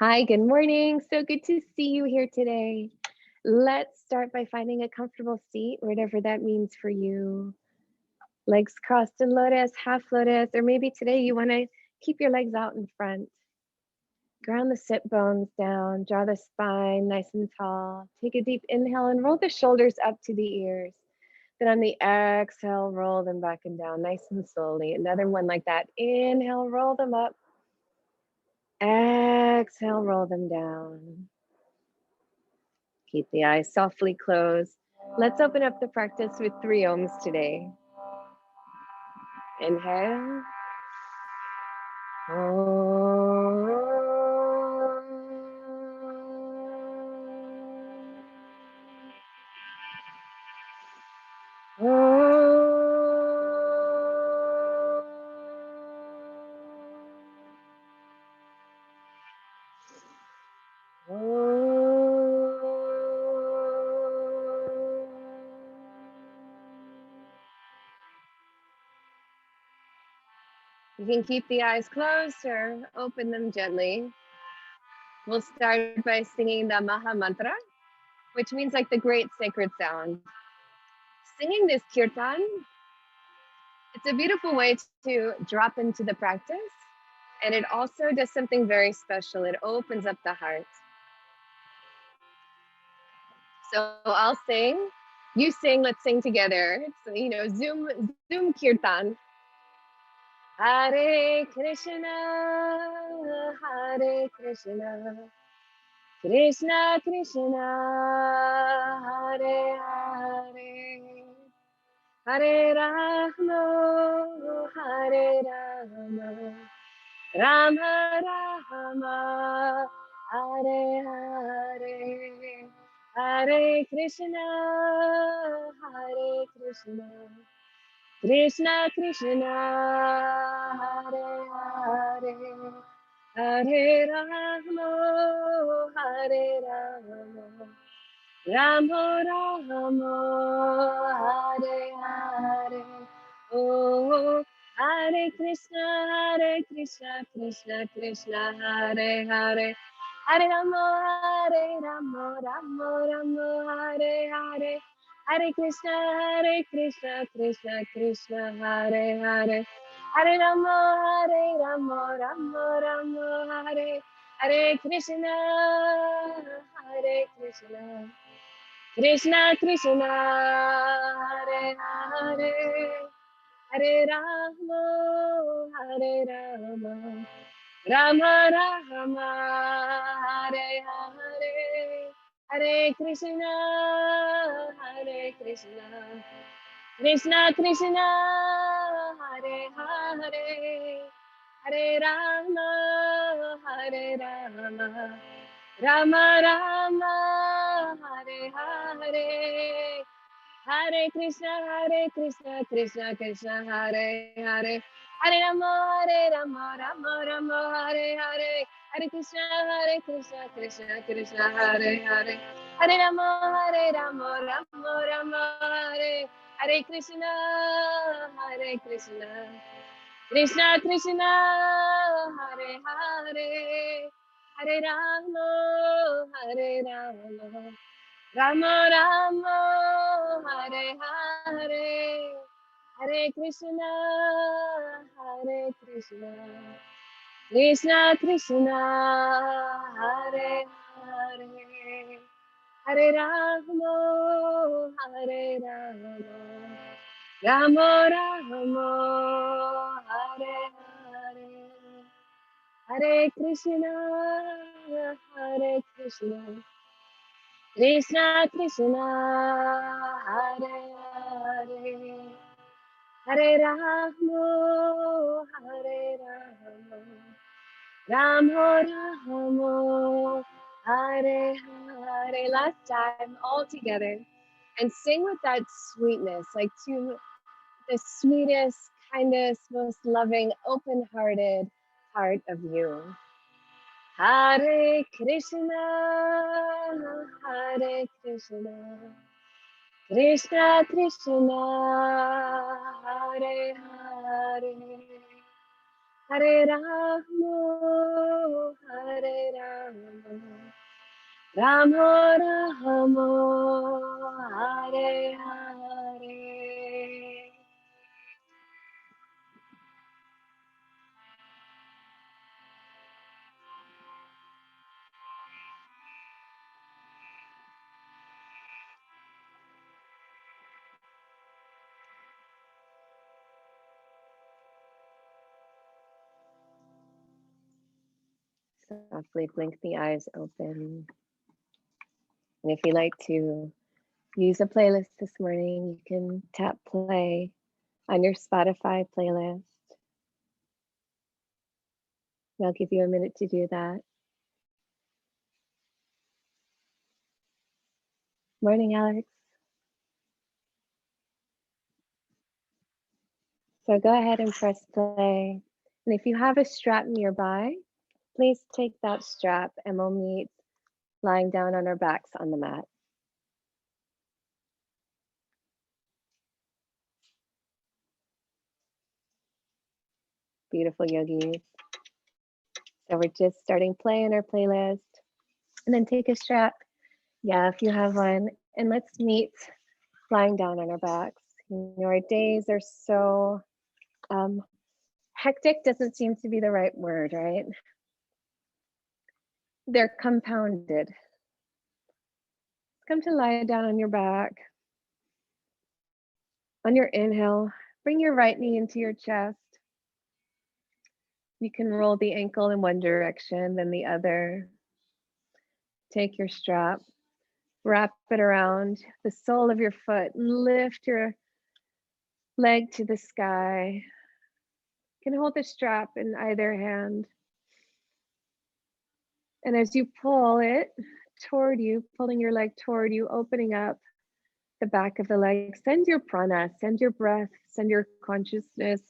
Hi, good morning. So good to see you here today. Let's start by finding a comfortable seat, whatever that means for you. Legs crossed in lotus, half lotus, or maybe today you want to keep your legs out in front. Ground the sit bones down, draw the spine nice and tall. Take a deep inhale and roll the shoulders up to the ears. Then on the exhale, roll them back and down nice and slowly. Another one like that. Inhale, roll them up. Exhale, roll them down. Keep the eyes softly closed. Let's open up the practice with 3 ohms today. Inhale. You can keep the eyes closed or open them gently. We'll start by singing the Maha Mantra, which means like the great sacred sound. Singing this kirtan, it's a beautiful way to drop into the practice, and it also does something very special. It opens up the heart. So I'll sing, you sing, let's sing together. It's, Zoom kirtan. Hare Krishna, Hare Krishna, Krishna Krishna, Hare Hare, Hare Rama, Hare Rama, Rama Rama, Hare Hare, Hare Krishna, Hare Krishna, Krishna Krishna, Hare Hare, Hare Rama, Hare Rama, Rama Rama, Hare Hare. Oh, Hare Krishna, Krishna Krishna, Hare Hare. Hare Rama, Rama Rama, Hare Hare. Hare Krishna, Krishna Krishna, Hare Hare. Hare Rama, Rama Hare. Hare Krishna, Hare Krishna, Krishna Krishna, Hare Hare. Hare Rama, Hare Rama, Rama Rama, Hare Hare. Hare Krishna, Hare Krishna, Krishna Krishna, Hare Hare. Hare Rama, Hare Rama, Rama Rama, Hare Hare. Hare Krishna, Krishna Krishna, Hare Hare. Hare Rama, Rama Hare Hare. Hare Krishna, Krishna Krishna, Hare Hare. Hare Rama, Rama Hare. Hare Krishna, Krishna Krishna, Hare Hare. Hare Rama, Hare Rama, Rama Rama, Hare Hare. Hare Krishna, Krishna Krishna, Hare Hare. Hare Rama, Hare Rama, Rama Rama, Hare Hare. Hare Krishna, Krishna Krishna, Hare Hare. Hare Rama, Hare Rama, Rama Rama, Hare Hare. Last time, all together, and sing with that sweetness, like to the sweetest, kindest, most loving, open-hearted part of you. Hare Krishna, Hare Krishna, Krishna Krishna, Hare Hare. Hare Rama, Hare Ramo Ramo Hare Hare. Softly blink the eyes open. And if you like to use a playlist this morning, you can tap play on your Spotify playlist. I'll give you a minute to do that. Morning, Alex. So go ahead and press play. And if you have a strap nearby, please take that strap and we'll meet lying down on our backs on the mat. Beautiful yogis. So we're just starting play in our playlist. And then take a strap. Yeah, if you have one. And let's meet lying down on our backs. You know, our days are so hectic doesn't seem to be the right word, right? They're compounded. Come to lie down on your back. On your inhale, bring your right knee into your chest. You can roll the ankle in one direction, then the other. Take your strap, wrap it around the sole of your foot, and lift your leg to the sky. You can hold the strap in either hand. And as you pull it toward you, pulling your leg toward you, opening up the back of the leg, send your prana, send your breath, send your consciousness,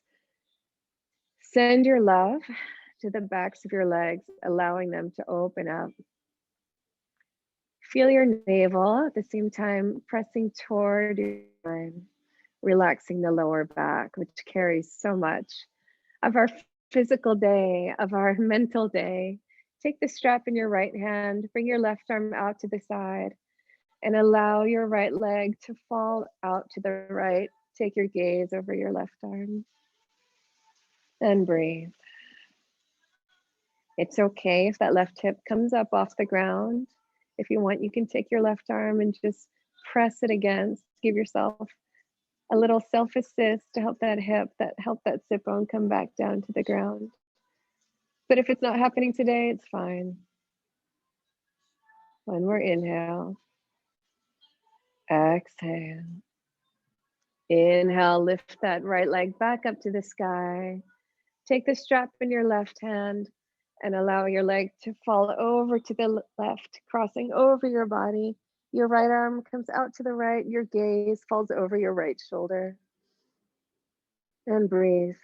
send your love to the backs of your legs, allowing them to open up. Feel your navel at the same time pressing toward your spine, relaxing the lower back, which carries so much of our physical day, of our mental day. Take the strap in your right hand, bring your left arm out to the side, and allow your right leg to fall out to the right. Take your gaze over your left arm and breathe. It's okay if that left hip comes up off the ground. If you want, you can take your left arm and just press it against. Give yourself a little self-assist to help that hip, help that sit bone come back down to the ground. But if it's not happening today, it's fine. One more inhale. Exhale. Inhale, lift that right leg back up to the sky. Take the strap in your left hand and allow your leg to fall over to the left, crossing over your body. Your right arm comes out to the right, your gaze falls over your right shoulder. And breathe.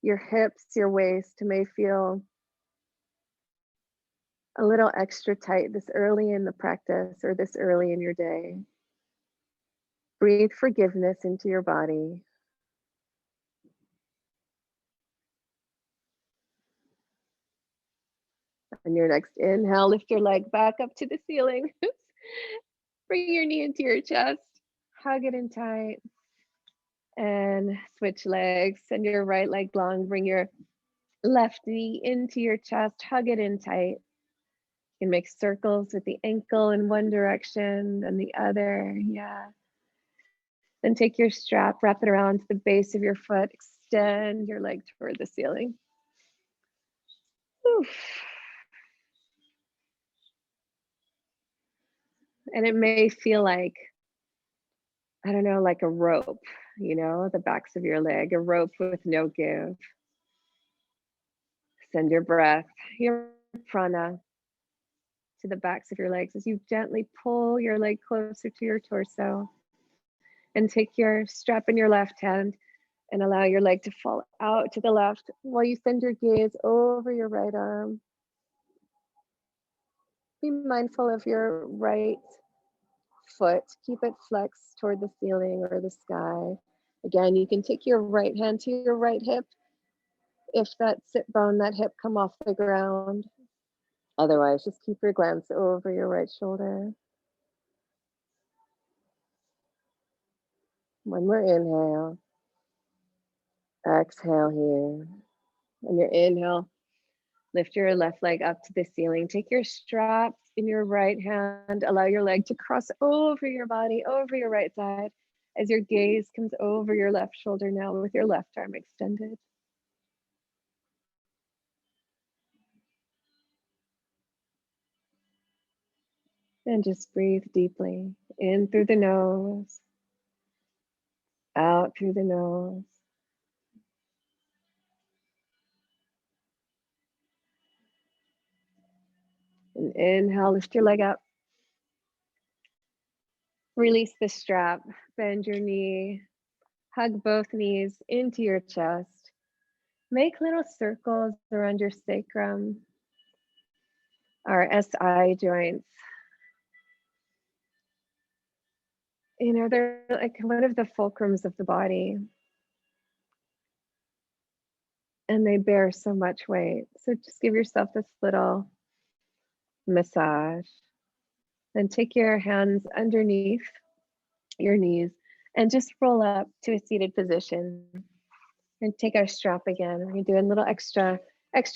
Your hips, your waist may feel a little extra tight this early in the practice or this early in your day. Breathe forgiveness into your body. On your next inhale, lift your leg back up to the ceiling. Bring your knee into your chest, hug it in tight, and switch legs. Send your right leg long, bring your left knee into your chest, hug it in tight. You can make circles with the ankle in one direction and the other, yeah. Then take your strap, wrap it around the base of your foot, extend your leg toward the ceiling. Oof. And it may feel like, I don't know, like a rope, you know, the backs of your leg, a rope with no give. Send your breath, your prana to the backs of your legs as you gently pull your leg closer to your torso. And take your strap in your left hand and allow your leg to fall out to the left while you send your gaze over your right arm. Be mindful of your right foot. Keep it flexed toward the ceiling or the sky. Again, you can take your right hand to your right hip if that sit bone, that hip come off the ground. Otherwise, just keep your glance over your right shoulder. One more inhale. Exhale here. On your inhale, lift your left leg up to the ceiling. Take your strap in your right hand. Allow your leg to cross over your body, over your right side, as your gaze comes over your left shoulder now with your left arm extended. And just breathe deeply in through the nose, out through the nose. And inhale, lift your leg up. Release the strap, bend your knee, hug both knees into your chest. Make little circles around your sacrum, our SI joints. You know, they're like one of the fulcrums of the body. And they bear so much weight. So just give yourself this little massage. Then take your hands underneath your knees and just roll up to a seated position. And take our strap again. We're doing a little extra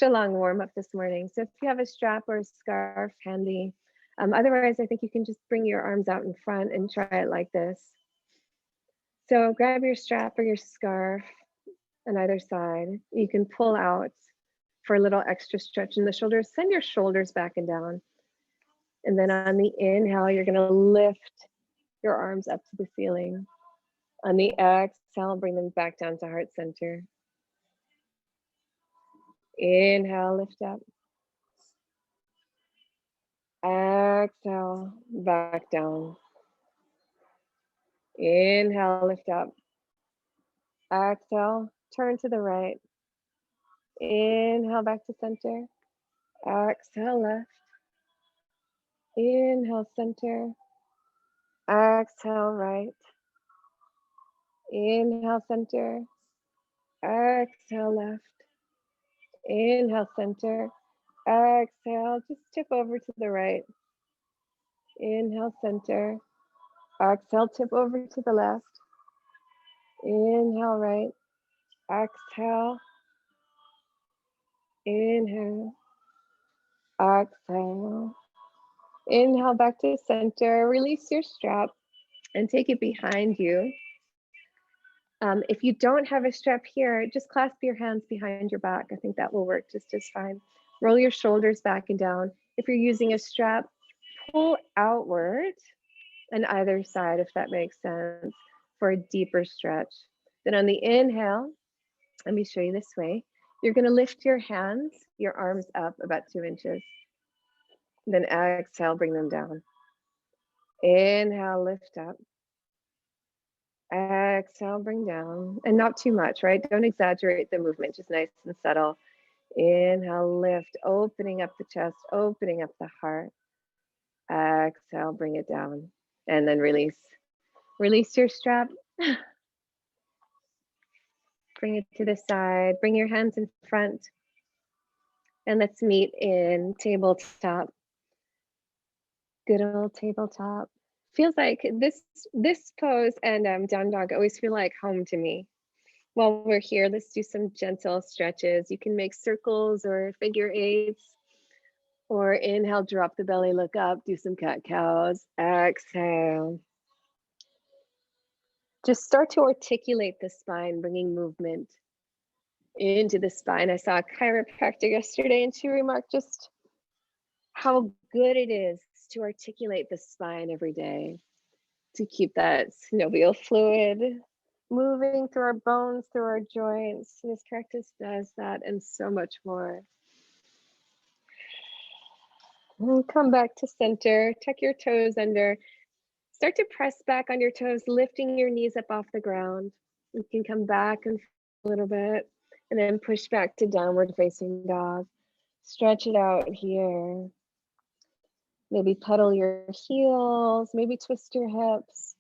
long warm up this morning. So if you have a strap or a scarf handy, otherwise I think you can just bring your arms out in front and try it like this. So grab your strap or your scarf on either side. You can pull out for a little extra stretch in the shoulders. Send your shoulders back and down. And then on the inhale, you're gonna lift your arms up to the ceiling. On the exhale, bring them back down to heart center. Inhale, lift up. Exhale, back down. Inhale, lift up. Exhale, turn to the right. Inhale, back to center. Exhale, left. Inhale, center. Exhale, right. Inhale, center. Exhale, left. Inhale, center. Exhale, just tip over to the right. Inhale, center. Exhale, tip over to the left. Inhale, right. Exhale. Inhale. Exhale. Inhale back to center. Release your strap and take it behind you. If you don't have a strap here, just clasp your hands behind your back. I think that will work just as fine. Roll your shoulders back and down. If you're using a strap, pull outward on either side, if that makes sense, for a deeper stretch. Then on the inhale, let me show you this way. You're gonna lift your hands, your arms up about 2 inches. Then exhale, bring them down. Inhale, lift up. Exhale, bring down. And not too much, right? Don't exaggerate the movement, just nice and subtle. Inhale, lift, opening up the chest, opening up the heart. Exhale, bring it down. And then release. Release your strap. Bring it to the side. Bring your hands in front. And let's meet in tabletop. Good old tabletop. Feels like this pose and down dog always feel like home to me. While we're here, let's do some gentle stretches. You can make circles or figure eights, or inhale, drop the belly, look up, do some cat cows. Exhale. Just start to articulate the spine, bringing movement into the spine. I saw a chiropractor yesterday and she remarked just how good it is to articulate the spine every day, to keep that synovial fluid moving through our bones, through our joints. This practice does that and so much more. And come back to center, tuck your toes under. Start to press back on your toes, lifting your knees up off the ground. You can come back and a little bit and then push back to downward facing dog. Stretch it out here. Maybe pedal your heels, maybe twist your hips.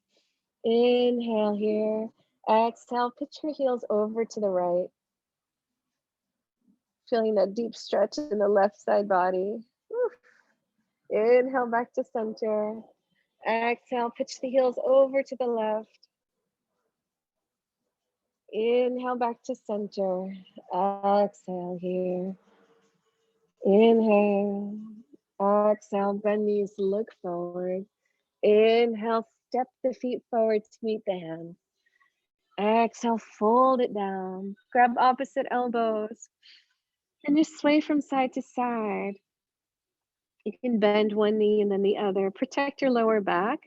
Inhale here. Exhale, pitch your heels over to the right. Feeling that deep stretch in the left side body. Woo. Inhale back to center. Exhale, pitch the heels over to the left. Inhale back to center. Exhale here. Inhale. Exhale, bend knees, look forward. Inhale, step the feet forward to meet the hands. Exhale, fold it down. Grab opposite elbows. And just sway from side to side. You can bend one knee and then the other. Protect your lower back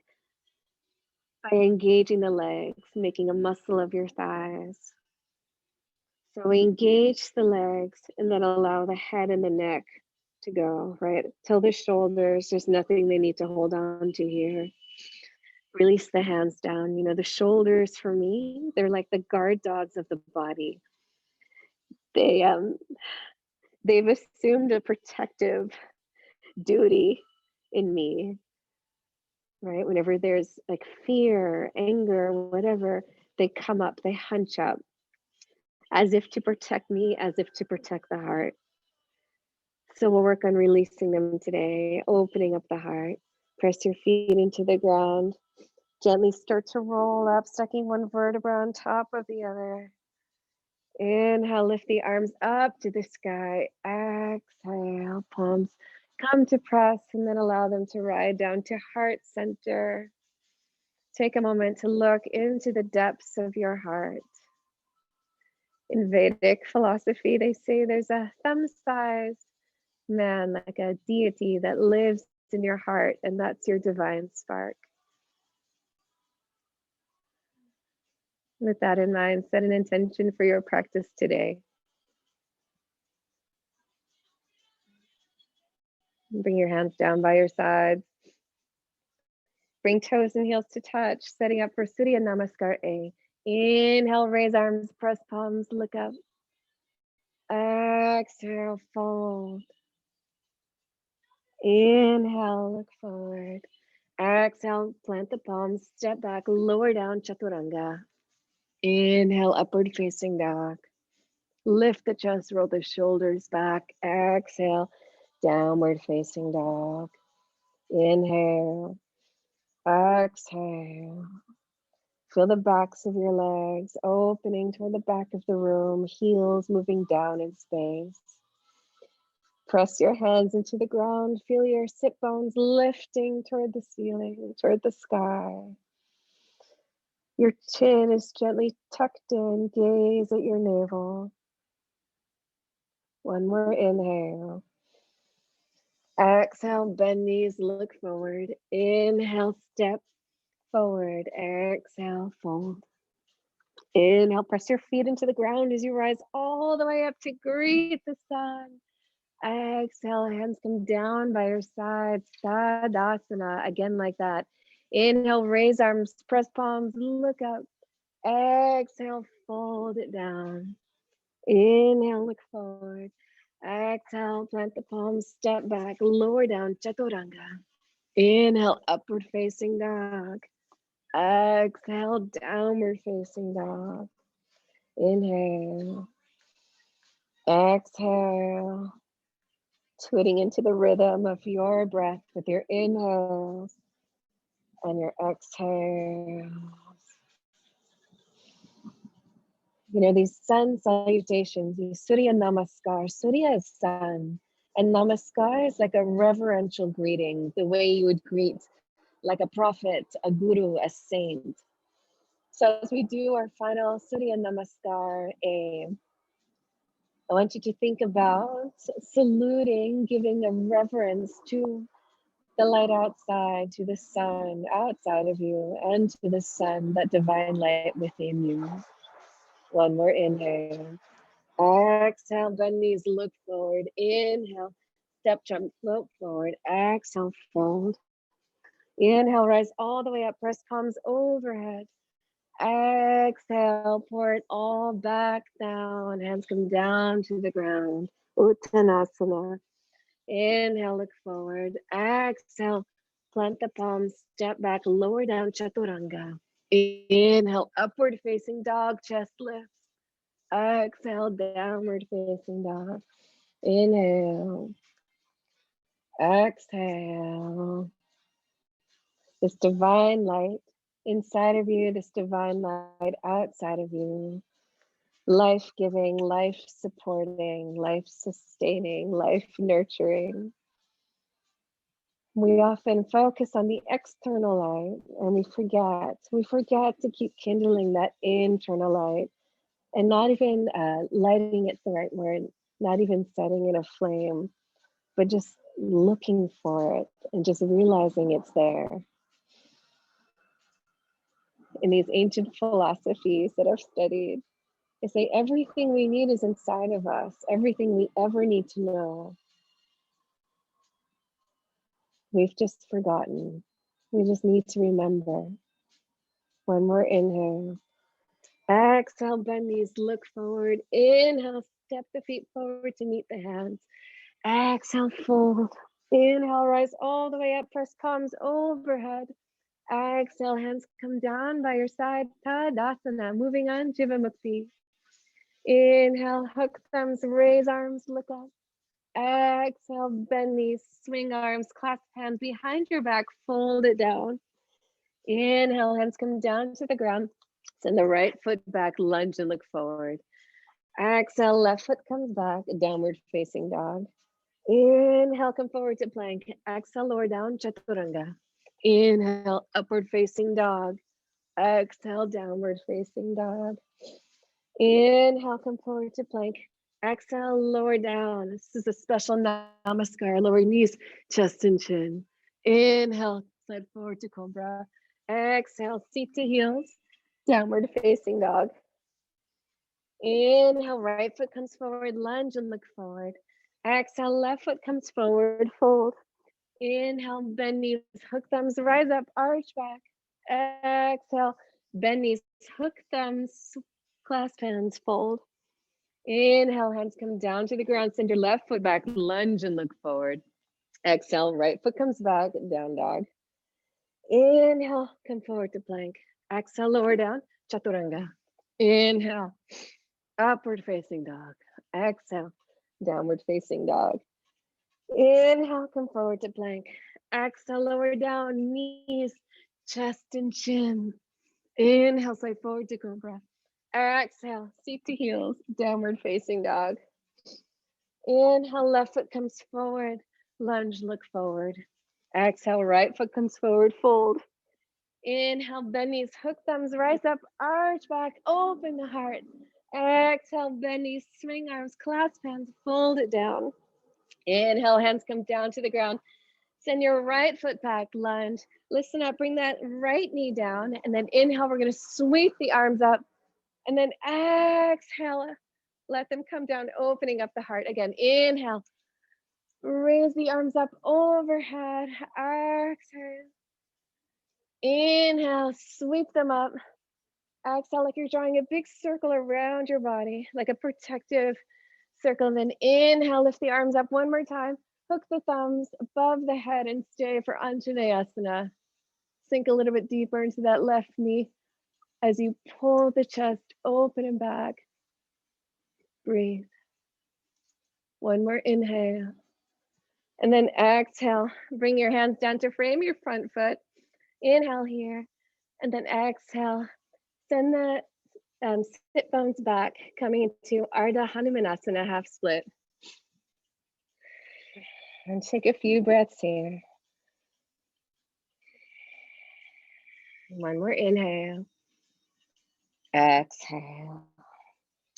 by engaging the legs, making a muscle of your thighs. So we engage the legs and then allow the head and the neck to go, right? Till the shoulders, there's nothing they need to hold on to here. Release the hands down. You know, the shoulders for me, they're like the guard dogs of the body. They've assumed a protective duty in me, right? Whenever there's like fear, anger, whatever, they come up, they hunch up as if to protect me, as if to protect the heart. So we'll work on releasing them today, opening up the heart. Press your feet into the ground. Gently start to roll up, stacking one vertebra on top of the other. Inhale, lift the arms up to the sky. Exhale, palms come to press, and then allow them to ride down to heart center. Take a moment to look into the depths of your heart. In Vedic philosophy, they say there's a thumb-sized man, like a deity that lives in your heart, and that's your divine spark. With that in mind, set an intention for your practice today. Bring your hands down by your sides. Bring toes and heels to touch, setting up for Surya Namaskar A. Inhale, raise arms, press palms, look up. Exhale, fold. Inhale, look forward. Exhale, plant the palms, step back, lower down, Chaturanga. Inhale, upward facing dog. Lift the chest, roll the shoulders back. Exhale, downward facing dog. Inhale, exhale. Feel the backs of your legs opening toward the back of the room, heels moving down in space. Press your hands into the ground. Feel your sit bones lifting toward the ceiling, toward the sky. Your chin is gently tucked in. Gaze at your navel. One more inhale. Exhale, bend knees, look forward. Inhale, step forward. Exhale, fold. Inhale, press your feet into the ground as you rise all the way up to greet the sun. Exhale, hands come down by your sides. Tadasana, again like that. Inhale, raise arms, press palms, look up. Exhale, fold it down. Inhale, look forward. Exhale, plant the palms, step back, lower down, Chaturanga. Inhale, upward facing dog. Exhale, downward facing dog. Inhale. Exhale. Tuning into the rhythm of your breath with your inhales and your exhales. You know, these sun salutations, these Surya Namaskar. Surya is sun, and Namaskar is like a reverential greeting, the way you would greet like a prophet, a guru, a saint. So as we do our final Surya Namaskar, I want you to think about saluting, giving a reverence to the light outside, to the sun outside of you, and to the sun, that divine light within you. One more inhale. Exhale, bend knees, look forward. Inhale, step, jump, float forward. Exhale, fold. Inhale, rise all the way up, press palms overhead. Exhale, pour it all back down. Hands come down to the ground. Uttanasana. Inhale, look forward. Exhale, plant the palms, step back, lower down, Chaturanga. Inhale, upward facing dog, chest lifts. Exhale, downward facing dog. Inhale. Exhale. This divine light inside of you, this divine light outside of you, life giving, life supporting, life sustaining, life nurturing. We often focus on the external light and we forget to keep kindling that internal light and not even lighting it's the right word, not even setting it aflame, but just looking for it and just realizing it's there. In these ancient philosophies that I've studied, they say everything we need is inside of us, everything we ever need to know. We've just forgotten. We just need to remember. One more inhale. Exhale, bend knees, look forward. Inhale, step the feet forward to meet the hands. Exhale, fold. Inhale, rise all the way up, press palms overhead. Exhale, hands come down by your side, Tadasana. Moving on, Jivamukti. Inhale, hook thumbs, raise arms, look up. Exhale, bend knees, swing arms, clasp hands behind your back, fold it down. Inhale, hands come down to the ground. Send the right foot back, lunge and look forward. Exhale, left foot comes back, downward facing dog. Inhale, come forward to plank. Exhale, lower down, chaturanga. Inhale, upward facing dog. Exhale, downward facing dog. Inhale, come forward to plank. Exhale, lower down. This is a special namaskar. Lower knees, chest and chin. Inhale, slide forward to cobra. Exhale, seat to heels, downward facing dog. Inhale, right foot comes forward, lunge and look forward. Exhale, left foot comes forward, fold. Inhale, bend knees, hook thumbs, rise up, arch back. Exhale, bend knees, hook thumbs, clasp hands, fold. Inhale, hands come down to the ground, send your left foot back, lunge and look forward. Exhale, right foot comes back, down dog. Inhale, come forward to plank. Exhale, lower down, chaturanga. Inhale, upward facing dog. Exhale, downward facing dog. Inhale, come forward to plank. Exhale, lower down, knees, chest and chin. Inhale, slide forward to cobra. Exhale, seat to heels, downward facing dog. Inhale, left foot comes forward, lunge, look forward. Exhale, right foot comes forward, fold. Inhale, bend knees, hook thumbs, rise up, arch back, open the heart. Exhale, bend knees, swing arms, clasp hands, fold it down. Inhale, hands come down to the ground. Send your right foot back, lunge. Listen up, bring that right knee down. And then inhale, we're gonna sweep the arms up. And then exhale, let them come down, opening up the heart. Again, inhale. Raise the arms up overhead. Exhale. Inhale, sweep them up. Exhale, like you're drawing a big circle around your body, like a protective circle. And then inhale, lift the arms up one more time. Hook the thumbs above the head and stay for Anjaneyasana. Sink a little bit deeper into that left knee as you pull the chest open and back. Breathe. One more inhale. And then exhale, bring your hands down to frame your front foot. Inhale here. And then exhale, send the sit bones back, coming into Ardha Hanumanasana, half split. And take a few breaths here. One more inhale. Exhale.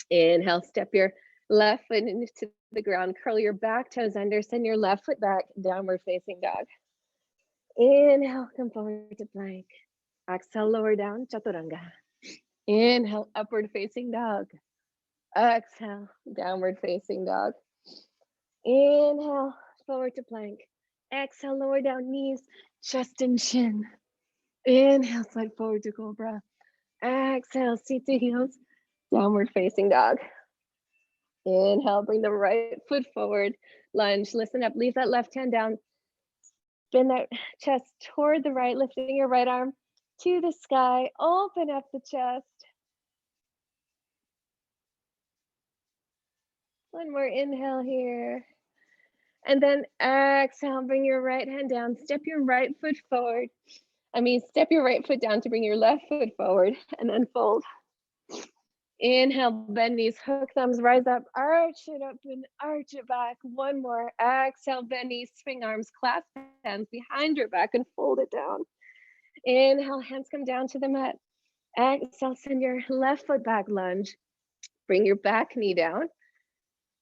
Inhale, step your left foot into the ground, curl your back toes under, send your left foot back, downward facing dog. Inhale, come forward to plank. Exhale, lower down, chaturanga. Inhale, upward facing dog. Exhale, downward facing dog. Inhale, forward to plank. Exhale, lower down, knees, chest and chin. Inhale, slide forward to cobra. Exhale, seat to heels, downward facing dog. Inhale, bring the right foot forward, lunge, listen up, leave that left hand down. Bend that chest toward the right, lifting your right arm to the sky, open up the chest. One more inhale here. And then exhale, bring your right hand down, step your right foot forward. Step your right foot down to bring your left foot forward and then fold. Inhale, bend knees, hook thumbs, rise up, arch it up and arch it back. One more. Exhale, bend knees, swing arms, clasp hands behind your back and fold it down. Inhale, hands come down to the mat. Exhale, send your left foot back, lunge. Bring your back knee down.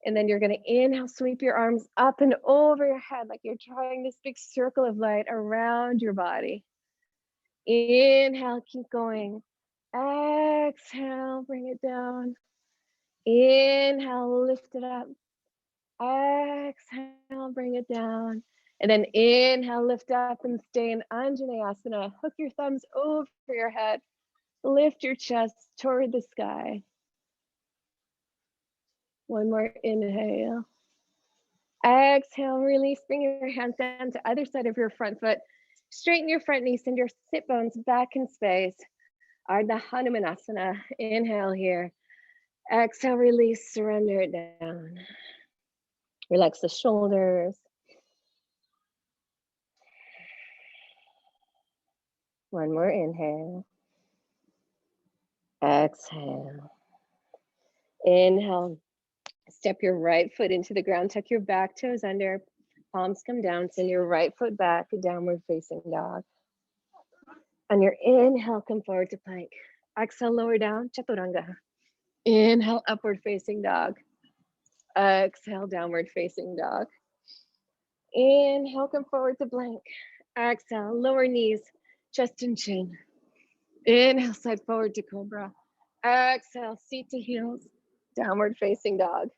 And then you're gonna inhale, sweep your arms up and over your head like you're drawing this big circle of light around your body. Inhale, keep going. Exhale, bring it down. Inhale, lift it up. Exhale, bring it down. And then inhale, lift up and stay in Anjaneyasana. Hook your thumbs over your head. Lift your chest toward the sky. One more inhale. Exhale, release. Bring your hands down to either side of your front foot. Straighten your front knee, send your sit bones back in space. Ardha Hanumanasana. Inhale here. Exhale, release, surrender it down. Relax the shoulders. One more inhale. Exhale. Inhale. Step your right foot into the ground. Tuck your back toes under. Palms come down. Send your right foot back, downward facing dog. On your inhale, come forward to plank. Exhale, lower down, chaturanga. Inhale, upward facing dog. Exhale, downward facing dog. Inhale, come forward to plank. Exhale, lower knees, chest and chin. Inhale, side forward to cobra. Exhale, seat to heels, downward facing dog.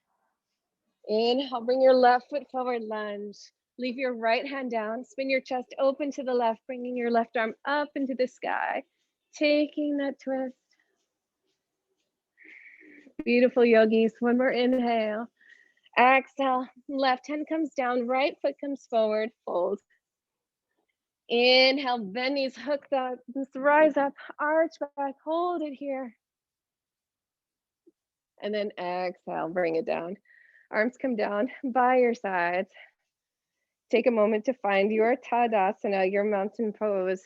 Inhale, bring your left foot forward, lunge. Leave your right hand down, spin your chest open to the left, bringing your left arm up into the sky, taking that twist. Beautiful yogis, one more inhale. Exhale, left hand comes down, right foot comes forward, fold. Inhale, bend knees, hook thumbs, rise up, arch back, hold it here. And then exhale, bring it down. Arms come down by your sides. Take a moment to find your Tadasana, your mountain pose.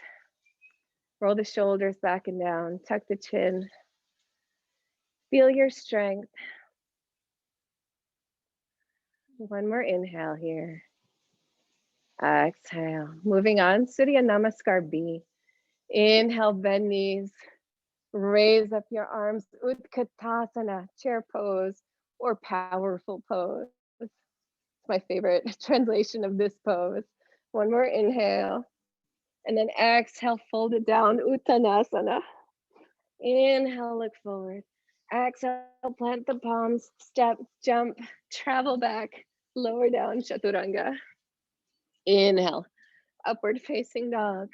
Roll the shoulders back and down, tuck the chin. Feel your strength. One more inhale here. Exhale. Moving on, Surya Namaskar B. Inhale, bend knees. Raise up your arms, Utkatasana, chair pose or powerful pose. It's my favorite translation of this pose. One more inhale. And then exhale, fold it down, Uttanasana. Inhale, look forward. Exhale, plant the palms, step, jump, travel back, lower down, Chaturanga. Inhale, upward facing dog.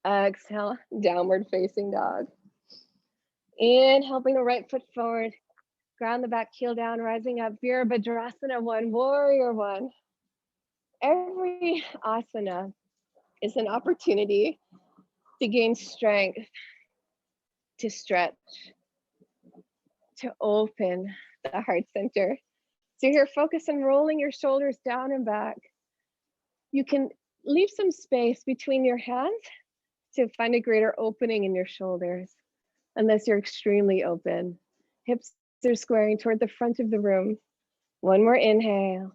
Exhale, downward facing dog. Inhale, bring the right foot forward. Ground the back heel down, rising up. Virabhadrasana 1, warrior 1. Every asana is an opportunity to gain strength, to stretch, to open the heart center. So here, focus on rolling your shoulders down and back. You can leave some space between your hands to find a greater opening in your shoulders, unless you're extremely open. Hips are squaring toward the front of the room. One more inhale.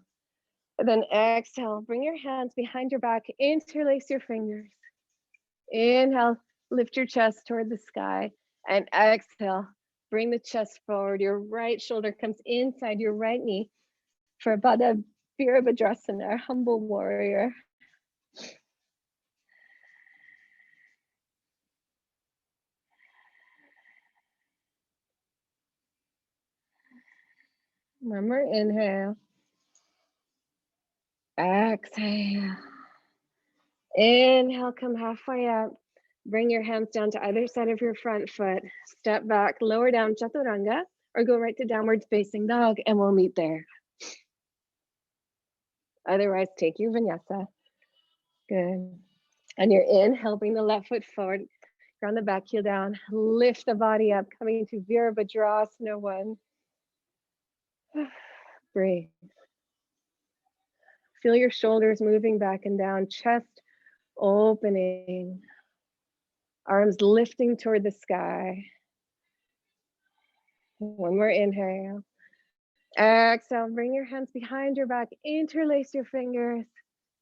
And then exhale, bring your hands behind your back, interlace your fingers. Inhale, lift your chest toward the sky. And exhale, bring the chest forward. Your right shoulder comes inside your right knee for Baddha Virabhadrasana, humble warrior. One more inhale. Exhale. Inhale, come halfway up. Bring your hands down to either side of your front foot. Step back, lower down, Chaturanga, or go right to downward facing dog, and we'll meet there. Otherwise, take your vinyasa. Good. On your inhale, bring the left foot forward, ground the back heel down, lift the body up, coming into Virabhadrasana 1. Breathe. Feel your shoulders moving back and down, chest opening, arms lifting toward the sky. One more inhale. Exhale, bring your hands behind your back, interlace your fingers.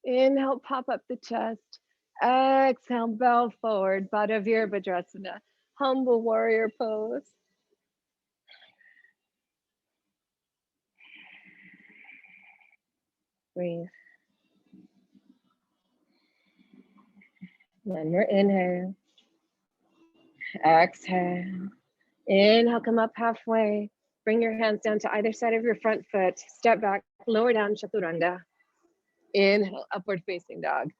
Inhale, pop up the chest. Exhale, bow forward, Baddha Virabhadrasana, humble warrior pose. Breathe. One more inhale. Exhale. Inhale, come up halfway. Bring your hands down to either side of your front foot. Step back, lower down, Chaturanga. Inhale, upward facing dog.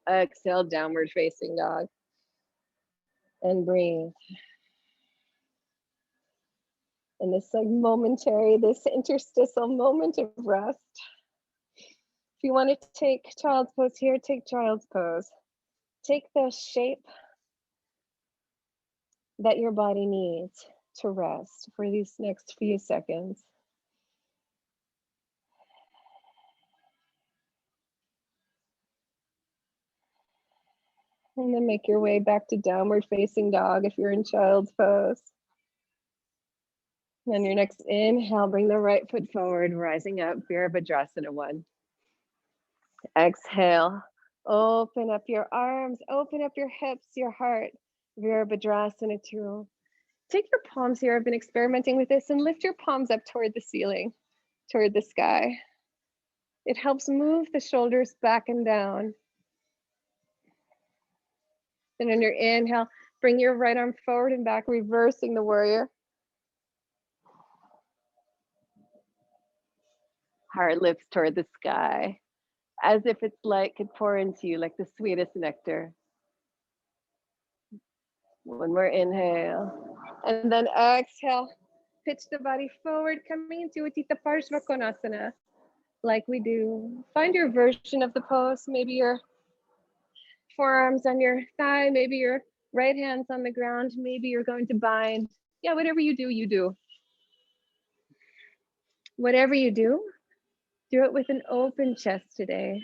Exhale, downward facing dog. And breathe. And this like momentary, this interstitial moment of rest. If you want to take child's pose here, take child's pose. Take the shape that your body needs to rest for these next few seconds. And then make your way back to downward facing dog if you're in child's pose. Then your next inhale, bring the right foot forward, rising up, Virabhadrasana 1. Exhale, open up your arms, open up your hips, your heart, Virabhadrasana 2. Take your palms here, I've been experimenting with this, and lift your palms up toward the ceiling, toward the sky. It helps move the shoulders back and down. Then on your inhale, bring your right arm forward and back, reversing the warrior. Heart lifts toward the sky, as if its light could pour into you like the sweetest nectar. One more inhale. And then exhale, pitch the body forward, coming into Utthita Parshva Konasana, like we do. Find your version of the pose, maybe your forearms on your thigh, maybe your right hand's on the ground, maybe you're going to bind. Yeah, whatever you do, you do. Whatever you do it with an open chest today.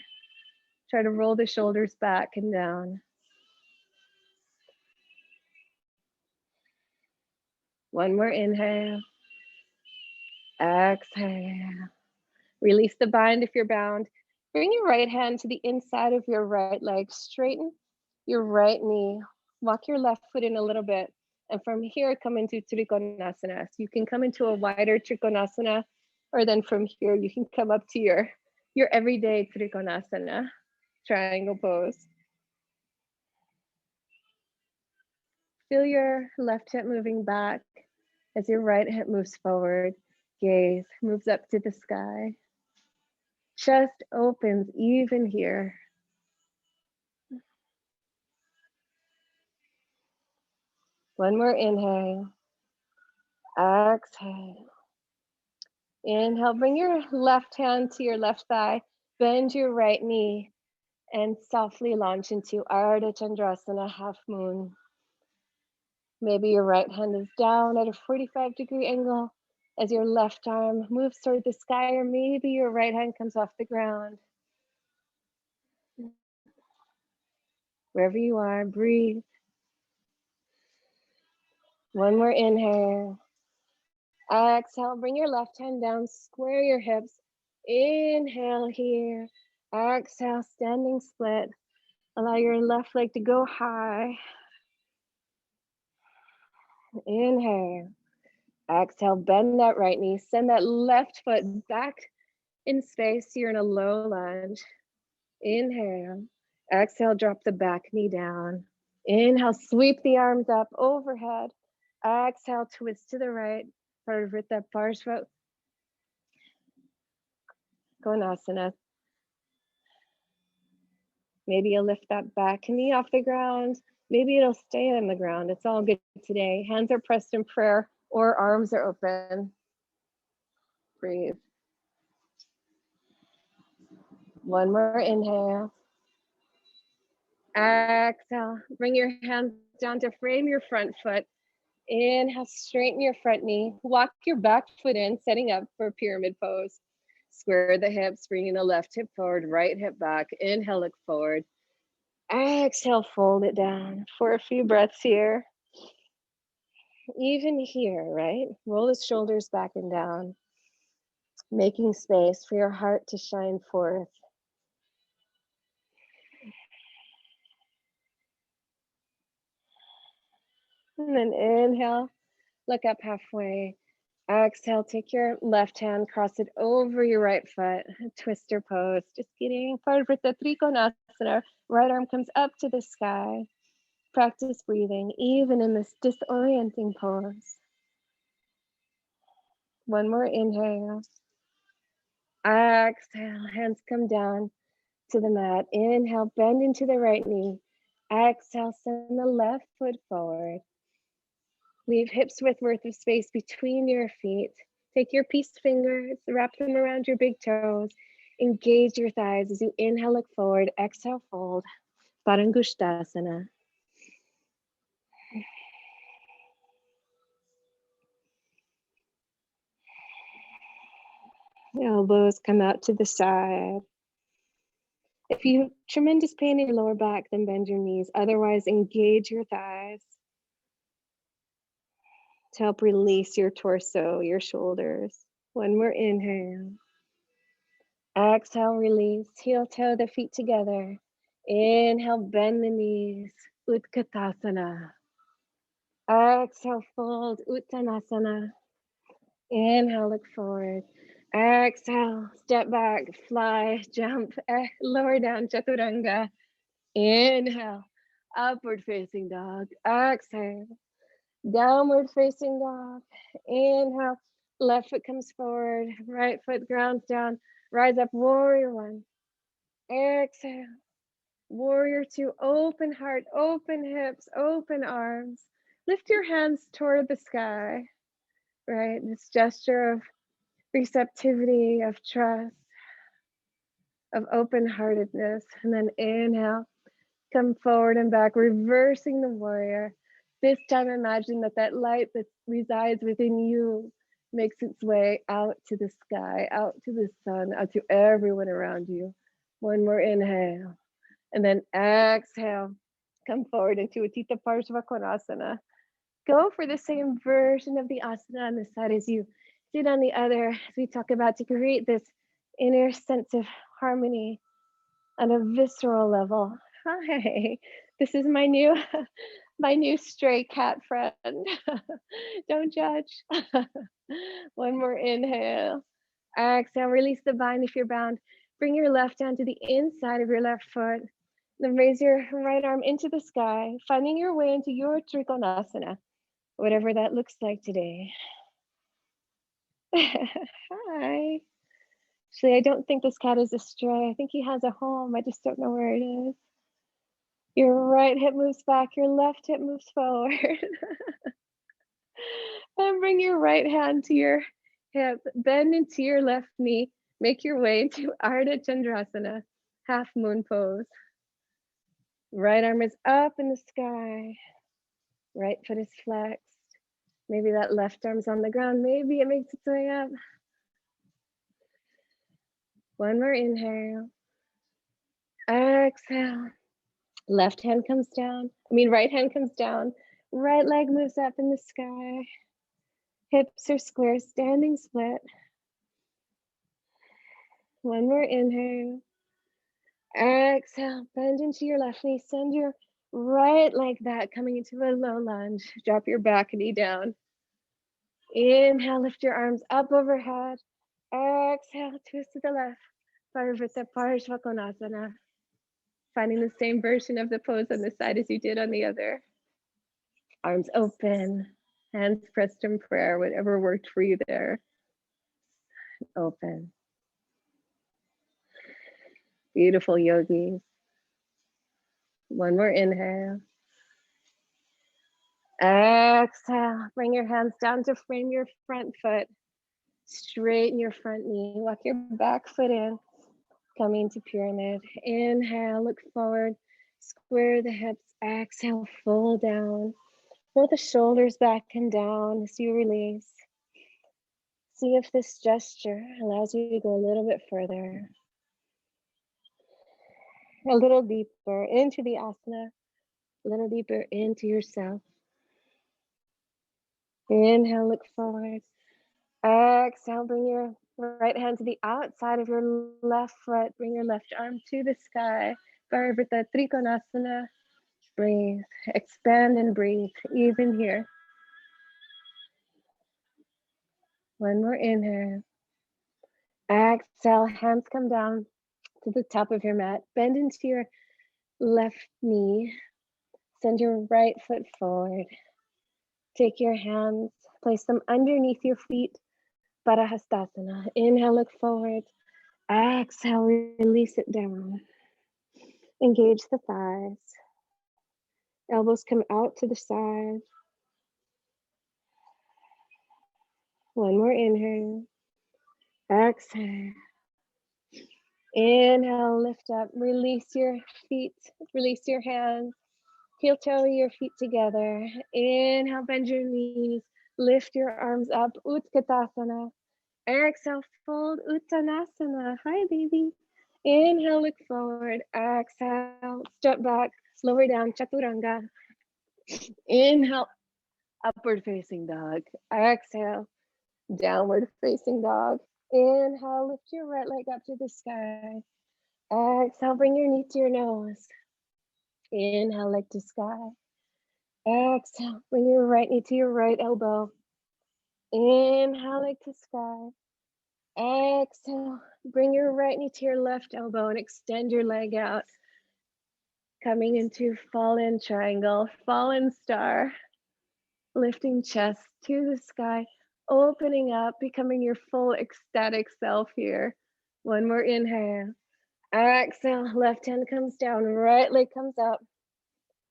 Try to roll the shoulders back and down. One more inhale. Exhale. Release the bind if you're bound. Bring your right hand to the inside of your right leg. Straighten your right knee. Walk your left foot in a little bit. And from here, come into Trikonasana. So you can come into a wider Trikonasana, or then from here, you can come up to your everyday Trikonasana, triangle pose. Feel your left hip moving back as your right hip moves forward. Gaze moves up to the sky. Chest opens even here. One more inhale. Exhale. Inhale, bring your left hand to your left thigh. Bend your right knee and softly launch into Ardha Chandrasana, half moon. Maybe your right hand is down at a 45-degree angle as your left arm moves toward the sky, or maybe your right hand comes off the ground. Wherever you are, breathe. One more inhale. Exhale, bring your left hand down, square your hips. Inhale here. Exhale, standing split. Allow your left leg to go high. Inhale. Exhale, bend that right knee. Send that left foot back in space. You're in a low lunge. Inhale. Exhale, drop the back knee down. Inhale, sweep the arms up overhead. Exhale, twist to the right. Parivrtta Parshva Konasana. Maybe you'll lift that back knee off the ground. Maybe it'll stay on the ground. It's all good today. Hands are pressed in prayer or arms are open. Breathe. One more inhale. Exhale. Bring your hands down to frame your front foot. Inhale, straighten your front knee. Walk your back foot in, setting up for pyramid pose. Square the hips, bringing the left hip forward, right hip back. Inhale, look forward. Exhale, fold it down for a few breaths here. Even here, right? Roll the shoulders back and down, making space for your heart to shine forth. And then inhale, look up halfway. Exhale, take your left hand, cross it over your right foot, twister pose. Just getting Parvrita Trikonasana. Right arm comes up to the sky. Practice breathing, even in this disorienting pose. One more inhale. Exhale, hands come down to the mat. Inhale, bend into the right knee. Exhale, send the left foot forward. Leave hips width worth of space between your feet. Take your peace fingers, wrap them around your big toes. Engage your thighs as you inhale, look forward. Exhale, fold. Parangushtasana. Elbows come out to the side. If you have tremendous pain in your lower back, then bend your knees. Otherwise, engage your thighs to help release your torso, your shoulders. One more inhale. Exhale, release. Heel toe the feet together. Inhale, bend the knees. Utkatasana. Exhale, fold. Uttanasana. Inhale, look forward. Exhale, step back, fly, jump, lower down, chaturanga. Inhale, upward facing dog. Exhale, downward facing dog. Inhale, left foot comes forward, right foot grounds down. Rise up, warrior one. Exhale, warrior two. Open heart, open hips, open arms. Lift your hands toward the sky, right? This gesture of receptivity, of trust, of open-heartedness. And then inhale, come forward and back, reversing the warrior. This time imagine that that light that resides within you makes its way out to the sky, out to the sun, out to everyone around you. One more inhale. And then exhale, come forward into Utthita Parshva. Go for the same version of the asana on the side as you did on the other, as we talk about to create this inner sense of harmony on a visceral level. Hi, this is my new stray cat friend. Don't judge. One more inhale. Exhale, release the bind if you're bound. Bring your left hand to the inside of your left foot. Then raise your right arm into the sky, finding your way into your Trikonasana, whatever that looks like today. Hi. Actually, I don't think this cat is a stray. I think he has a home. I just don't know where it is. Your right hip moves back, your left hip moves forward. And bring your right hand to your hip, bend into your left knee, make your way into Ardha Chandrasana, half moon pose. Right arm is up in the sky, right foot is flexed. Maybe that left arm's on the ground, maybe it makes its way up. One more inhale. Exhale. Left hand comes down. Right hand comes down. Right leg moves up in the sky. Hips are square, standing split. One more inhale. Exhale, bend into your left knee. Send your right leg back, coming into a low lunge. Drop your back knee down. Inhale, lift your arms up overhead. Exhale, twist to the left. Parvrita Parshva. Finding the same version of the pose on the side as you did on the other. Arms open, hands pressed in prayer, whatever worked for you there. Open. Beautiful yogis. One more inhale. Exhale, bring your hands down to frame your front foot. Straighten your front knee, walk your back foot in, coming to pyramid. Inhale, look forward, square the hips. Exhale, fold down. Roll the shoulders back and down as you release. See if this gesture allows you to go a little bit further, a little deeper into the asana, a little deeper into yourself. Inhale, look forward. Exhale, bring your right hand to the outside of your left foot. Bring your left arm to the sky. Parvrita Trikonasana. Breathe, expand and breathe, even here. One more inhale. Exhale, hands come down to the top of your mat. Bend into your left knee. Send your right foot forward. Take your hands, place them underneath your feet. Parahastasana. Inhale, look forward. Exhale, release it down. Engage the thighs. Elbows come out to the side. One more inhale. Exhale. Inhale, lift up, release your feet, release your hands, heel toe your feet together. Inhale, bend your knees, lift your arms up, Utkatasana. Exhale, fold, Uttanasana. Hi, baby. Inhale, look forward. Exhale, step back, lower down, Chaturanga. Inhale, upward facing dog. Exhale, downward facing dog. Inhale, lift your right leg up to the sky. Exhale, bring your knee to your nose. Inhale, leg to sky. Exhale, bring your right knee to your right elbow. Inhale, leg to sky. Exhale, bring your right knee to your left elbow and extend your leg out. Coming into fallen triangle, fallen star. Lifting chest to the sky, opening up, becoming your full ecstatic self here. One more inhale. Exhale, left hand comes down, right leg comes up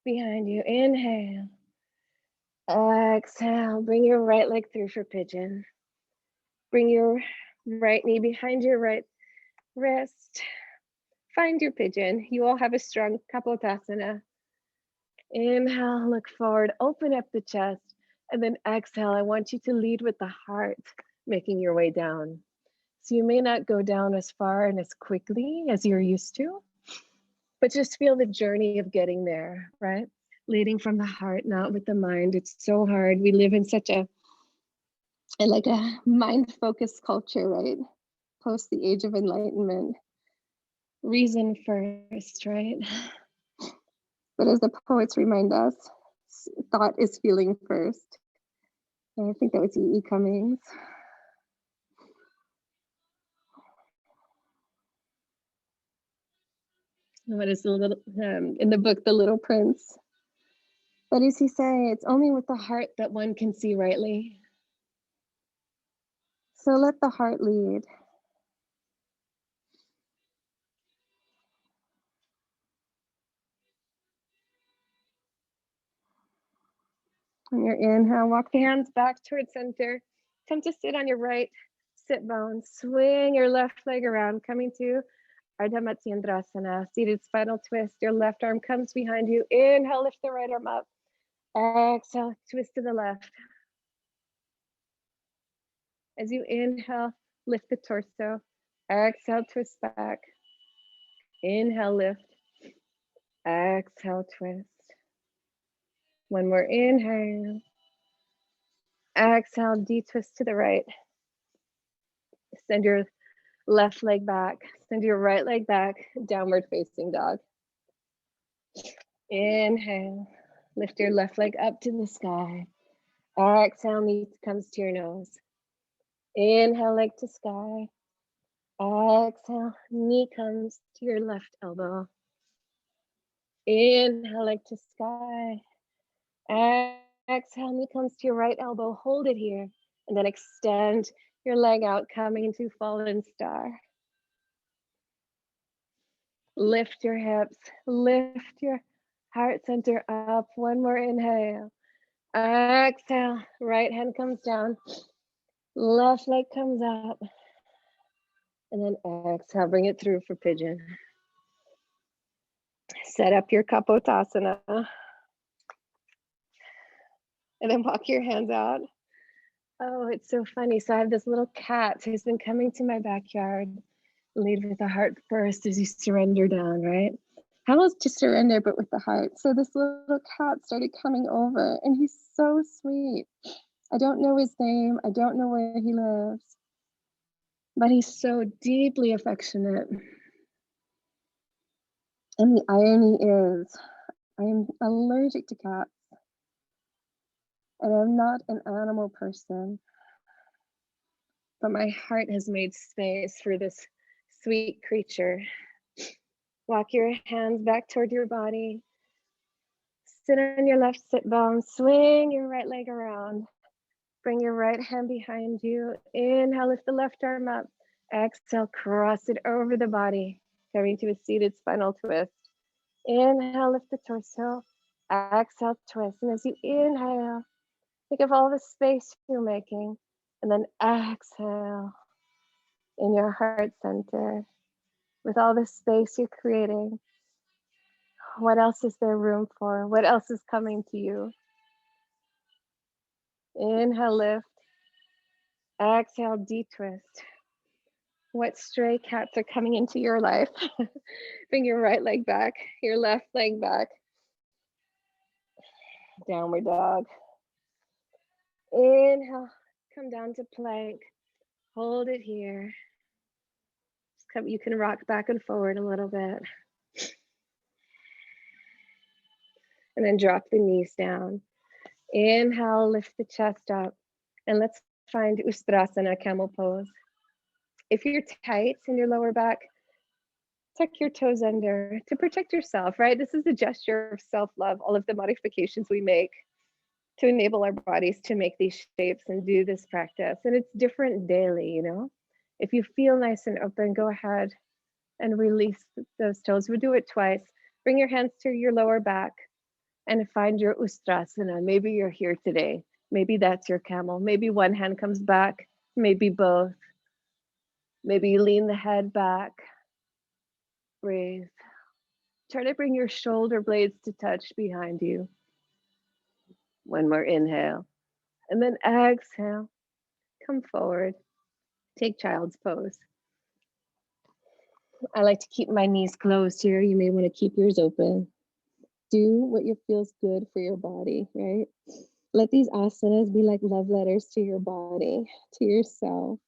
behind you. Inhale. Exhale, bring your right leg through for pigeon. Bring your right knee behind your right wrist. Find your pigeon. You all have a strong Kapotasana. Inhale, look forward, open up the chest. And then exhale, I want you to lead with the heart, making your way down. So you may not go down as far and as quickly as you're used to, but just feel the journey of getting there, right? Leading from the heart, not with the mind. It's so hard. We live in such a mind-focused culture, right? Post the age of enlightenment. Reason first, right? But as the poets remind us, thought is feeling first. And I think that was E.E. Cummings. What is the little in the book, The Little Prince? What does he say? It's only with the heart that one can see rightly. So let the heart lead. On your inhale, walk the hands back towards center. Come to sit on your right sit bone. Swing your left leg around, coming to Ardha Matsyendrasana, seated spinal twist. Your left arm comes behind you. Inhale, lift the right arm up. Exhale, twist to the left. As you inhale, lift the torso. Exhale, twist back. Inhale, lift. Exhale, twist. One more inhale. Exhale, D-twist to the right. Send your left leg back. Send your right leg back. Downward facing dog. Inhale. Lift your left leg up to the sky. Exhale, knee comes to your nose. Inhale, leg to sky. Exhale, knee comes to your left elbow. Inhale, leg to sky. Exhale, knee comes to your right elbow. Hold it here. And then extend your leg out, coming into fallen star. Lift your hips. Lift your heart center up. One more inhale. Exhale, right hand comes down. Left leg comes up. And then exhale, bring it through for pigeon. Set up your Kapotasana. And then walk your hands out. Oh, it's so funny. So I have this little cat who's been coming to my backyard. Lead with the heart first as you surrender down, right? How else to surrender but with the heart? So this little cat started coming over and he's so sweet. I don't know his name. I don't know where he lives, but he's so deeply affectionate. And the irony is, I am allergic to cats and I'm not an animal person, but my heart has made space for this sweet creature. Walk your hands back toward your body. Sit on your left sit bone, swing your right leg around. Bring your right hand behind you. Inhale, lift the left arm up. Exhale, cross it over the body, coming to a seated spinal twist. Inhale, lift the torso. Exhale, twist. And as you inhale, think of all the space you're making. And then exhale in your heart center. With all the space you're creating, what else is there room for? What else is coming to you? Inhale, lift. Exhale, detwist. What stray cats are coming into your life? Bring your right leg back, your left leg back. Downward dog. Inhale, come down to plank. Hold it here. Just come, you can rock back and forward a little bit. And then drop the knees down. Inhale, lift the chest up. And let's find Ustrasana, camel pose. If you're tight in your lower back, tuck your toes under to protect yourself, right? This is a gesture of self-love, all of the modifications we make to enable our bodies to make these shapes and do this practice. And it's different daily, you know? If you feel nice and open, go ahead and release those toes. We'll do it twice. Bring your hands to your lower back and find your Ustrasana. Maybe you're here today. Maybe that's your camel. Maybe one hand comes back, maybe both. Maybe you lean the head back. Breathe. Try to bring your shoulder blades to touch behind you. One more inhale. And then exhale. Come forward. Take child's pose. I like to keep my knees closed here. You may want to keep yours open. Do what feels good for your body, right? Let these asanas be like love letters to your body, to yourself.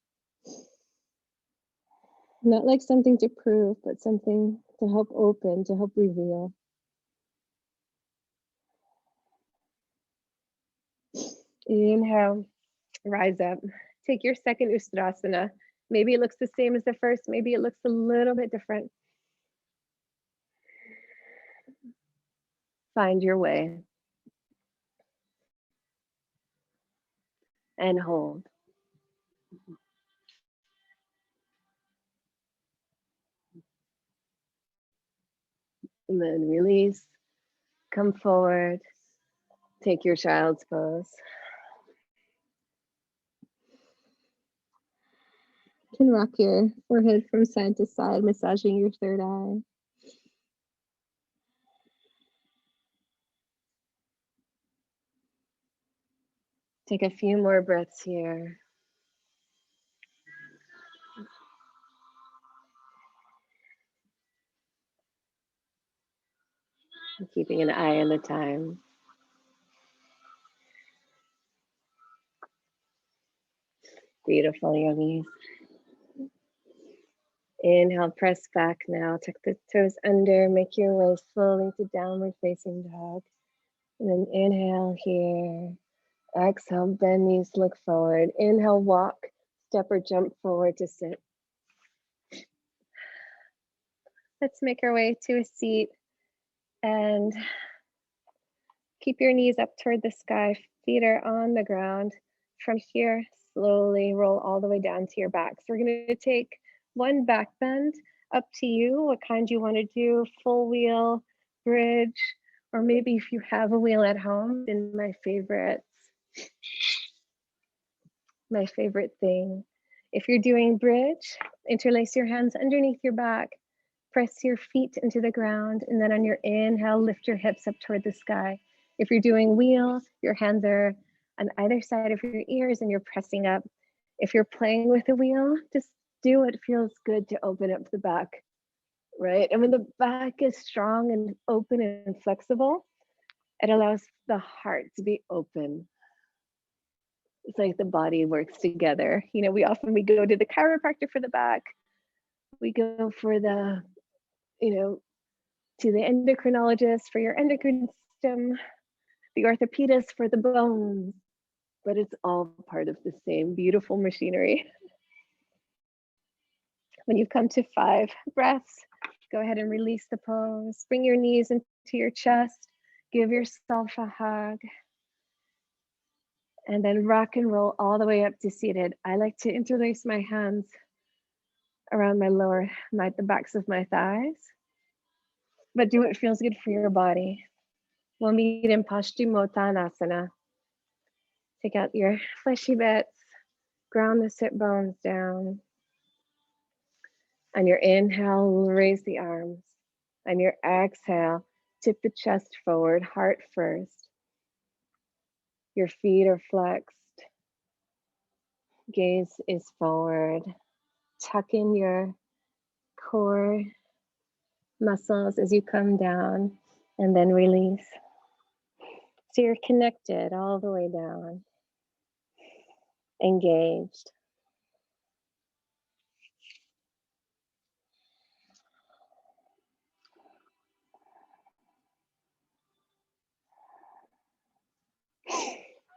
Not like something to prove, but something to help open, to help reveal. Inhale, rise up. Take your second Ustrasana. Maybe it looks the same as the first, maybe it looks a little bit different. Find your way. And hold. And then release. Come forward. Take your child's pose. You can rock your forehead from side to side, massaging your third eye. Take a few more breaths here. Keeping an eye on the time. Beautiful, yogis. Inhale, press back now. Tuck the toes under. Make your way slowly to downward facing dog. And then inhale here. Exhale, bend knees, look forward. Inhale, walk, step or jump forward to sit. Let's make our way to a seat and keep your knees up toward the sky. Feet are on the ground. From here, slowly roll all the way down to your back. So we're going to take one back bend, up to you, what kind you want to do, full wheel, bridge, or maybe if you have a wheel at home, then my favorite thing. If you're doing bridge, interlace your hands underneath your back, press your feet into the ground, and then on your inhale, lift your hips up toward the sky. If you're doing wheel, your hands are on either side of your ears and you're pressing up. If you're playing with the wheel, just do what feels good to open up the back, right? And when the back is strong and open and flexible, it allows the heart to be open. It's like the body works together. You know, we go to the chiropractor for the back. We go for the, you know, to the endocrinologist for your endocrine system, the orthopedist for the bones, but it's all part of the same beautiful machinery. When you come to 5 breaths, go ahead and release the pose. Bring your knees into your chest. Give yourself a hug. And then rock and roll all the way up to seated. I like to interlace my hands around the backs of my thighs. But do what feels good for your body. We'll meet in Paschimottanasana. Take out your fleshy bits. Ground the sit bones down. On your inhale, raise the arms. On your exhale, tip the chest forward, heart first. Your feet are flexed. Gaze is forward. Tuck in your core muscles as you come down and then release. So you're connected all the way down. Engaged.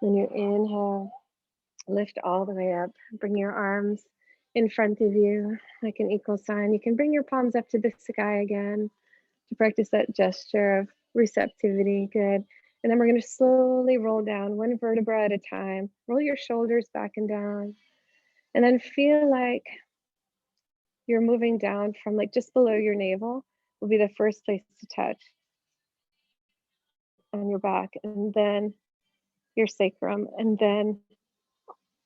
When you inhale, lift all the way up. Bring your arms in front of you like an equal sign. You can bring your palms up to the sky again to practice that gesture of receptivity. Good. And then we're going to slowly roll down 1 vertebra at a time. Roll your shoulders back and down. And then feel like you're moving down from like just below your navel will be the first place to touch on your back, and then your sacrum, and then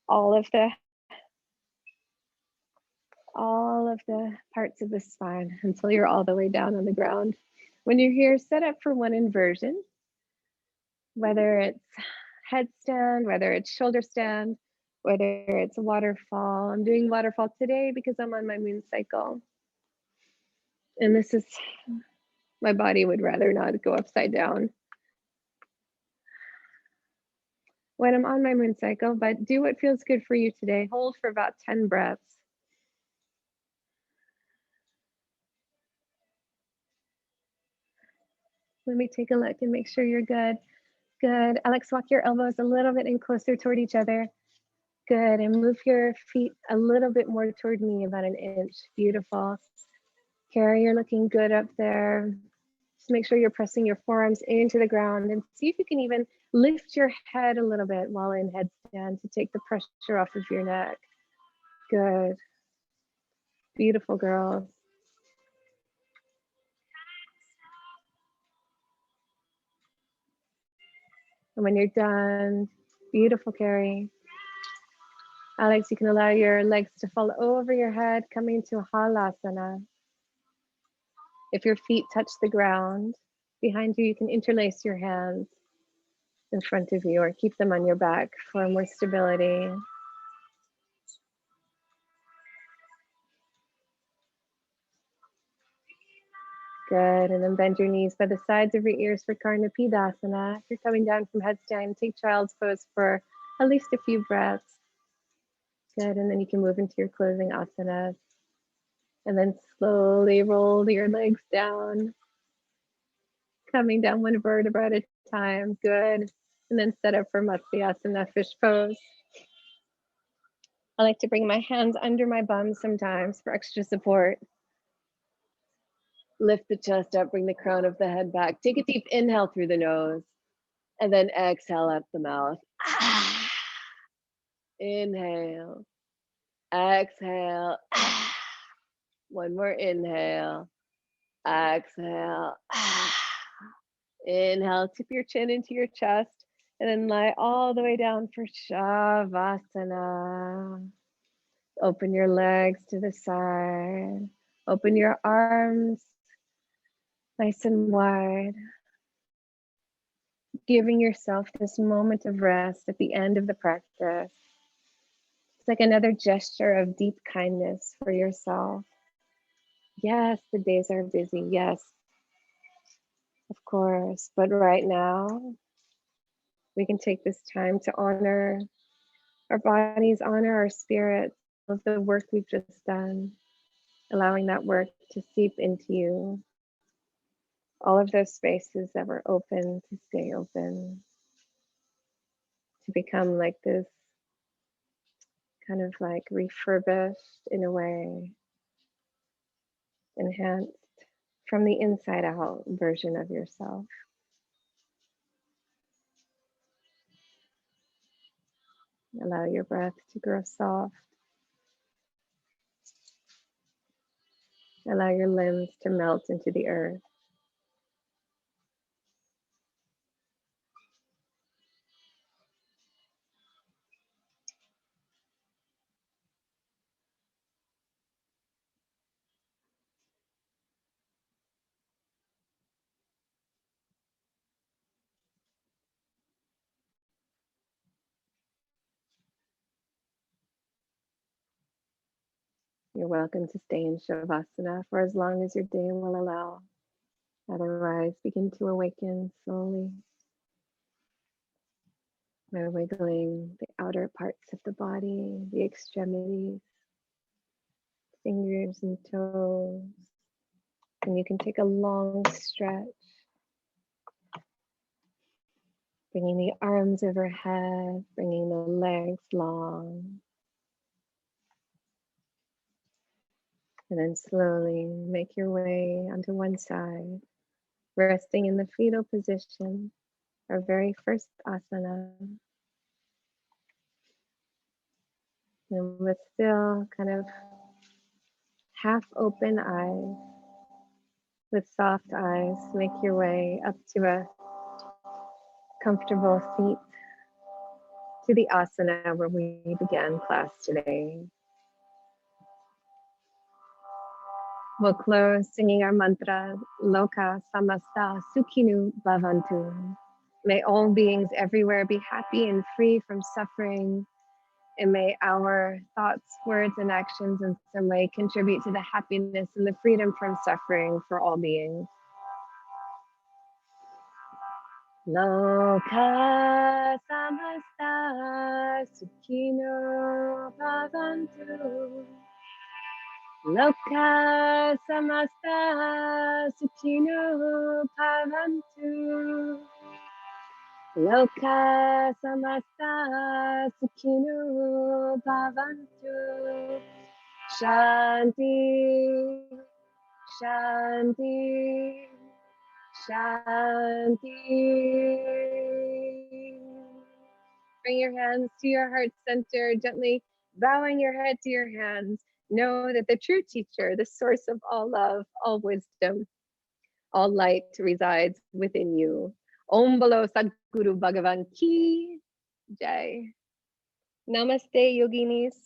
all of the parts of the spine until you're all the way down on the ground. When you're here, set up for 1 inversion, whether it's headstand, whether it's shoulder stand, whether it's a waterfall. I'm doing waterfall today because I'm on my moon cycle. And this is, my body would rather not go upside down when I'm on my moon cycle, but do what feels good for you today. Hold for about 10 breaths. Let me take a look and make sure you're good. Good. Alex, walk your elbows a little bit in closer toward each other. Good. And move your feet a little bit more toward me, about 1 inch. Beautiful. Carrie, you're looking good up there. Just make sure you're pressing your forearms into the ground, and see if you can even lift your head a little bit while in headstand to take the pressure off of your neck. Good. Beautiful, girls. And when you're done, beautiful, Carrie. Alex, you can allow your legs to fall over your head, coming to Halasana. If your feet touch the ground behind you, you can interlace your hands in front of you or keep them on your back for more stability. Good, and then bend your knees by the sides of your ears for Karnapidasana. If you're coming down from headstand, take child's pose for at least a few breaths. Good, and then you can move into your closing asanas. And then slowly roll your legs down, coming down 1 vertebra at a time. Good, and then set up for Matsyasana, fish pose. I like to bring my hands under my bum sometimes for extra support. Lift the chest up, bring the crown of the head back. Take a deep inhale through the nose, and then exhale out the mouth. Inhale, exhale. 1 more inhale, exhale. Inhale, tip your chin into your chest, and then lie all the way down for Shavasana. Open your legs to the side. Open your arms nice and wide. giving yourself this moment of rest at the end of the practice. It's like another gesture of deep kindness for yourself. Yes, the days are busy. Yes, of course. But right now, we can take this time to honor our bodies, honor our spirits, of the work we've just done, allowing that work to seep into you. All of those spaces that were open to stay open, to become like this kind of like refurbished in a way, enhanced from the inside out version of yourself. Allow your breath to grow soft. Allow your limbs to melt into the earth. You're welcome to stay in Shavasana for as long as your day will allow. Otherwise, begin to awaken slowly by wiggling the outer parts of the body, the extremities, fingers and toes. And you can take a long stretch, bringing the arms overhead, bringing the legs long. And then slowly make your way onto one side, resting in the fetal position, our very first asana. And with still kind of half open eyes, with soft eyes, make your way up to a comfortable seat, to the asana where we began class today. We'll close singing our mantra, Loka Samasta Sukhinu Bhavantu. May all beings everywhere be happy and free from suffering. And may our thoughts, words, and actions in some way contribute to the happiness and the freedom from suffering for all beings. Loka Samasta Sukhino Bhavantu. Loka Samasta Sukhino Bhavantu. Loka Samasta Sukhino Bhavantu. Shanti, Shanti, Shanti. Bring your hands to your heart center, gently bowing your head to your hands. Know that the true teacher, the source of all love, all wisdom, all light resides within you. Om Bolo Sadguru Bhagavan Ki Jai. Namaste, yoginis.